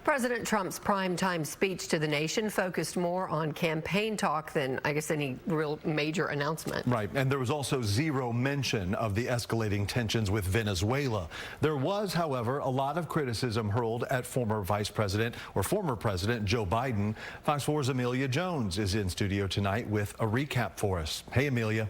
President Trump's primetime speech to the nation focused more on campaign talk than, I guess, any real major announcement. Right, and there was also zero mention of the escalating tensions with Venezuela. There was, however, a lot of criticism hurled at former President Joe Biden. Fox 4's Amelia Jones is in studio tonight with a recap for us. Hey, Amelia.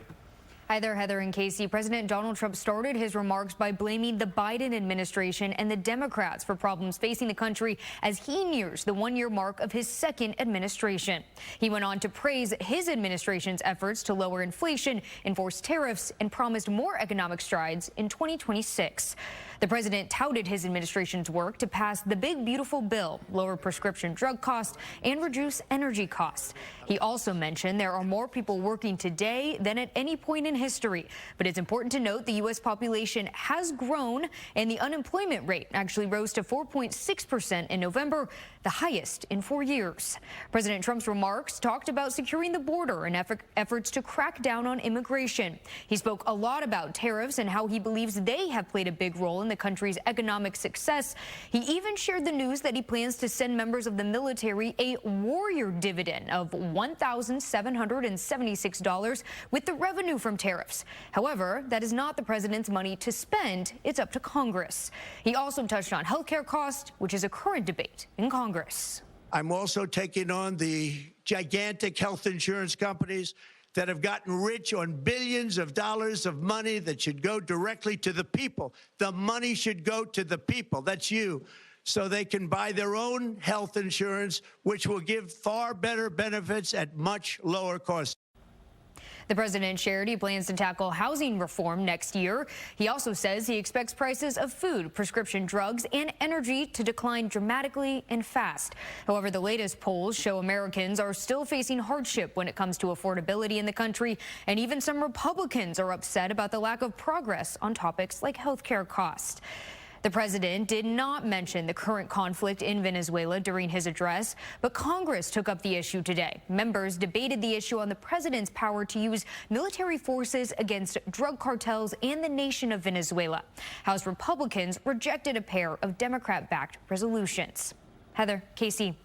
Hi there, Heather and Casey. President Donald Trump started his remarks by blaming the Biden administration and the Democrats for problems facing the country as he nears the one-year mark of his second administration. He went on to praise his administration's efforts to lower inflation, enforce tariffs, and promised more economic strides in 2026. The president touted his administration's work to pass the big, beautiful bill, lower prescription drug costs, and reduce energy costs. He also mentioned there are more people working today than at any point in history. But it's important to note the U.S. population has grown, and the unemployment rate actually rose to 4.6% in November, the highest in 4 years. President Trump's remarks talked about securing the border and efforts to crack down on immigration. He spoke a lot about tariffs and how he believes they have played a big role in the country's economic success. He even shared the news that he plans to send members of the military a warrior dividend of $1,776 with the revenue from tariffs. However, that is not the president's money to spend. It's up to Congress. He also touched on health care costs, which is a current debate in Congress. I'm also taking on the gigantic health insurance companies that have gotten rich on billions of dollars of money that should go directly to the people. The money should go to the people. That's you. So they can buy their own health insurance, which will give far better benefits at much lower cost. The president shared he plans to tackle housing reform next year. He also says he expects prices of food, prescription drugs, and energy to decline dramatically and fast. However, the latest polls show Americans are still facing hardship when it comes to affordability in the country, and even some Republicans are upset about the lack of progress on topics like health care costs. The president did not mention the current conflict in Venezuela during his address, but Congress took up the issue today. Members debated the issue on the president's power to use military forces against drug cartels and the nation of Venezuela. House Republicans rejected a pair of Democrat-backed resolutions. Heather, Casey.